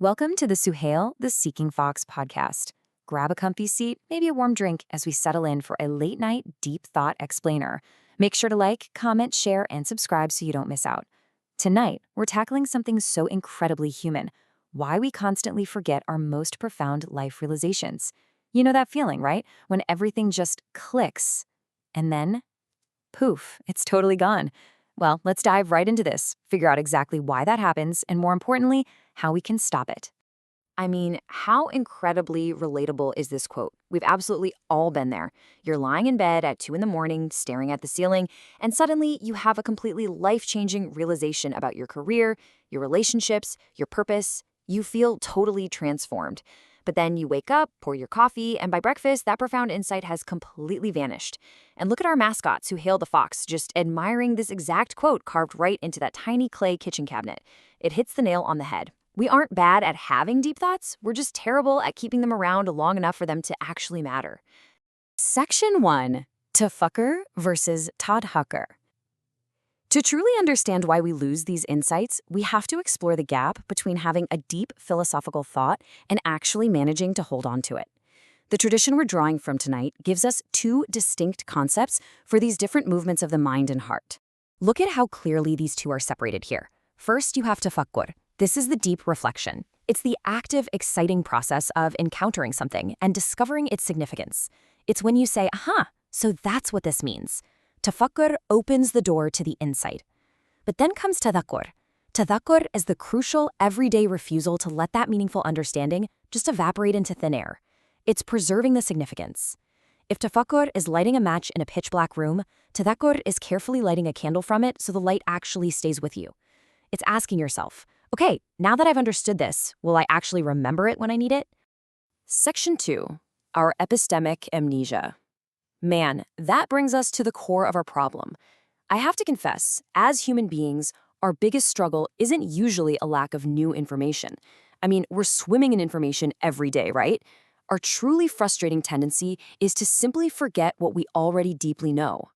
Welcome to the Suhail, the Seeking Fox podcast. Grab a comfy seat, maybe a warm drink as we settle in for a late-night, deep thought explainer. Make sure to like, comment, share, and subscribe so you don't miss out. Tonight, we're tackling something so incredibly human, why we constantly forget our most profound life realizations. You know that feeling, right? When everything just clicks, and then, poof, it's totally gone. Well, let's dive right into this, figure out exactly why that happens, and more importantly, how we can stop it. I mean, how incredibly relatable is this quote? We've absolutely all been there. You're lying in bed at 2 in the morning, staring at the ceiling, and suddenly you have a completely life-changing realization about your career, your relationships, your purpose. You feel totally transformed. But then you wake up, pour your coffee, and by breakfast, that profound insight has completely vanished. And look at our mascots who hail the fox, just admiring this exact quote carved right into that tiny clay kitchen cabinet. It hits the nail on the head. We aren't bad at having deep thoughts, we're just terrible at keeping them around long enough for them to actually matter. Section 1. Tafakkur versus Tadhakkur. To truly understand why we lose these insights, we have to explore the gap between having a deep philosophical thought and actually managing to hold on to it. The tradition we're drawing from tonight gives us two distinct concepts for these different movements of the mind and heart. Look at how clearly these two are separated here. First, you have Tafakkur. This is the deep reflection. It's the active, exciting process of encountering something and discovering its significance. It's when you say, aha, so that's what this means. Tafakkur opens the door to the insight. But then comes Tadhakkur. Tadhakkur is the crucial, everyday refusal to let that meaningful understanding just evaporate into thin air. It's preserving the significance. If Tafakkur is lighting a match in a pitch-black room, Tadhakkur is carefully lighting a candle from it so the light actually stays with you. It's asking yourself, okay, now that I've understood this, will I actually remember it when I need it? Section 2. Our epistemic amnesia. Man, that brings us to the core of our problem. I have to confess, as human beings, our biggest struggle isn't usually a lack of new information. I mean, we're swimming in information every day, right? Our truly frustrating tendency is to simply forget what we already deeply know.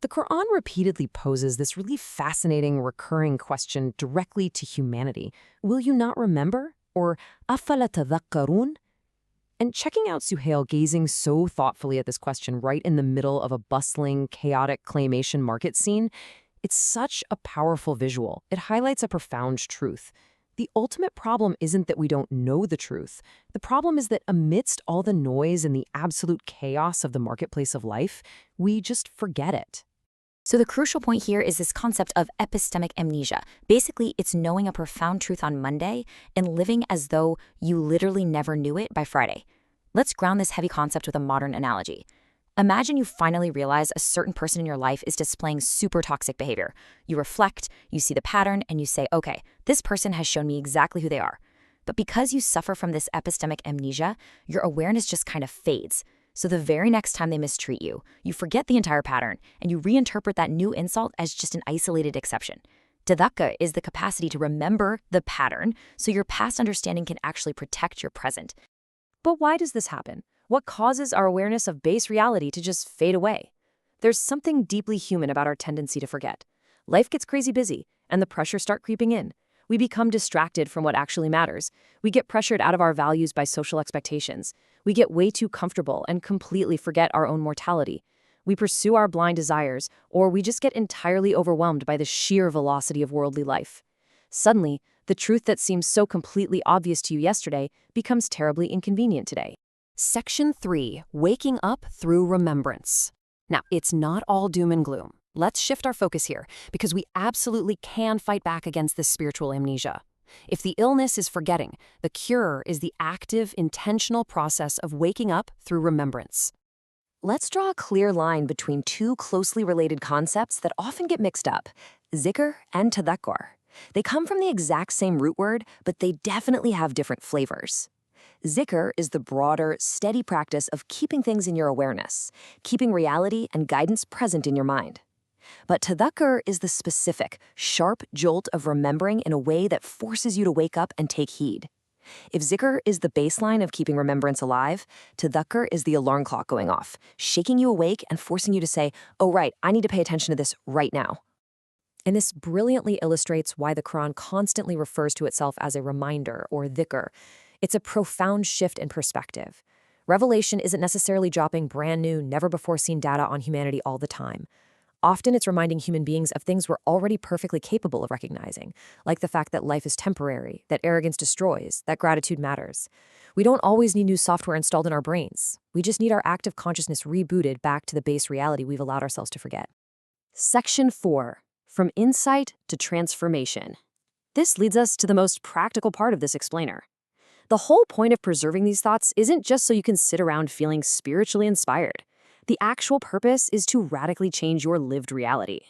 The Quran repeatedly poses this really fascinating, recurring question directly to humanity. Will you not remember? Or أَفَلَا تَذَكَّرُونَ? And checking out Suhail gazing so thoughtfully at this question right in the middle of a bustling, chaotic claymation market scene, it's such a powerful visual. It highlights a profound truth. The ultimate problem isn't that we don't know the truth. The problem is that amidst all the noise and the absolute chaos of the marketplace of life, we just forget it. So the crucial point here is this concept of epistemic amnesia. Basically, it's knowing a profound truth on Monday and living as though you literally never knew it by Friday. Let's ground this heavy concept with a modern analogy. Imagine you finally realize a certain person in your life is displaying super toxic behavior. You reflect, you see the pattern, and you say, okay, this person has shown me exactly who they are. But because you suffer from this epistemic amnesia, your awareness just kind of fades. So the very next time they mistreat you, you forget the entire pattern, and you reinterpret that new insult as just an isolated exception. Tadhakkur is the capacity to remember the pattern so your past understanding can actually protect your present. But why does this happen? What causes our awareness of base reality to just fade away? There's something deeply human about our tendency to forget. Life gets crazy busy, and the pressures start creeping in. We become distracted from what actually matters. We get pressured out of our values by social expectations. We get way too comfortable and completely forget our own mortality. We pursue our blind desires, or we just get entirely overwhelmed by the sheer velocity of worldly life. Suddenly, the truth that seems so completely obvious to you yesterday becomes terribly inconvenient today. Section 3. Waking up through remembrance. Now, it's not all doom and gloom. Let's shift our focus here, because we absolutely can fight back against this spiritual amnesia. If the illness is forgetting, the cure is the active, intentional process of waking up through remembrance. Let's draw a clear line between two closely related concepts that often get mixed up, Zikr and Tadhakkur. They come from the exact same root word, but they definitely have different flavors. Zikr is the broader, steady practice of keeping things in your awareness, keeping reality and guidance present in your mind. But Tadhakkur is the specific, sharp jolt of remembering in a way that forces you to wake up and take heed. If Zikr is the baseline of keeping remembrance alive, Tadhakkur is the alarm clock going off, shaking you awake and forcing you to say, oh right, I need to pay attention to this right now. And this brilliantly illustrates why the Quran constantly refers to itself as a reminder or dhikr. It's a profound shift in perspective. Revelation isn't necessarily dropping brand new, never-before-seen data on humanity all the time. Often it's reminding human beings of things we're already perfectly capable of recognizing, like the fact that life is temporary, that arrogance destroys, that gratitude matters. We don't always need new software installed in our brains. We just need our active consciousness rebooted back to the base reality we've allowed ourselves to forget. Section 4. From Insight to Transformation. This leads us to the most practical part of this explainer. The whole point of preserving these thoughts isn't just so you can sit around feeling spiritually inspired. The actual purpose is to radically change your lived reality.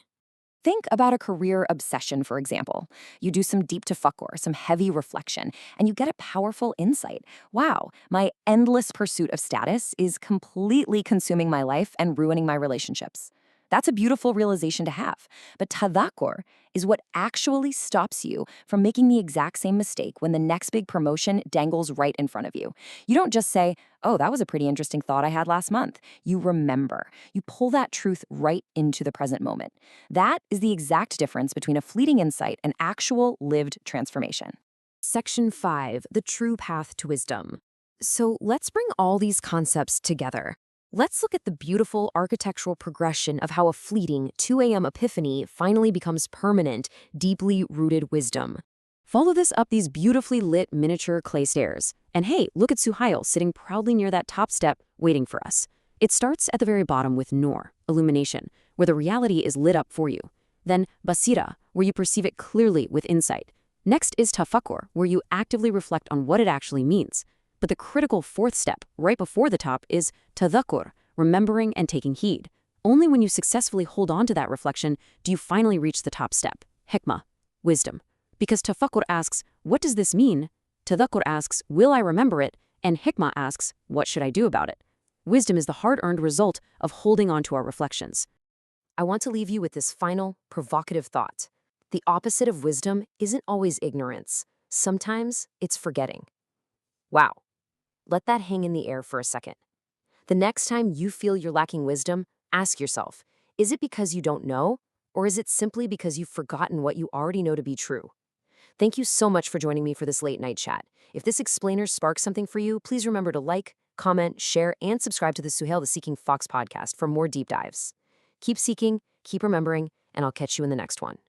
Think about a career obsession, for example. You do some deep tafakkur, some heavy reflection, and you get a powerful insight. Wow, my endless pursuit of status is completely consuming my life and ruining my relationships. That's a beautiful realization to have. But tadhakkur is what actually stops you from making the exact same mistake when the next big promotion dangles right in front of you. You don't just say, oh, that was a pretty interesting thought I had last month. You remember. You pull that truth right into the present moment. That is the exact difference between a fleeting insight and actual lived transformation. Section 5, the true path to wisdom. So let's bring all these concepts together. Let's look at the beautiful architectural progression of how a fleeting 2 a.m. epiphany finally becomes permanent, deeply rooted wisdom. Follow this up these beautifully lit miniature clay stairs. And hey, look at Suhail sitting proudly near that top step, waiting for us. It starts at the very bottom with Nur, illumination, where the reality is lit up for you. Then Basira, where you perceive it clearly with insight. Next is Tafakkur, where you actively reflect on what it actually means. But the critical fourth step, right before the top, is Tadhakkur, remembering and taking heed. Only when you successfully hold on to that reflection do you finally reach the top step, Hikmah, wisdom. Because Tafakkur asks, what does this mean? Tadhakkur asks, will I remember it? And Hikmah asks, what should I do about it? Wisdom is the hard-earned result of holding on to our reflections. I want to leave you with this final, provocative thought. The opposite of wisdom isn't always ignorance. Sometimes it's forgetting. Wow. Let that hang in the air for a second. The next time you feel you're lacking wisdom, ask yourself, is it because you don't know, or is it simply because you've forgotten what you already know to be true? Thank you so much for joining me for this late night chat. If this explainer sparks something for you, please remember to like, comment, share, and subscribe to the Suhail the Seeking Fox podcast for more deep dives. Keep seeking, keep remembering, and I'll catch you in the next one.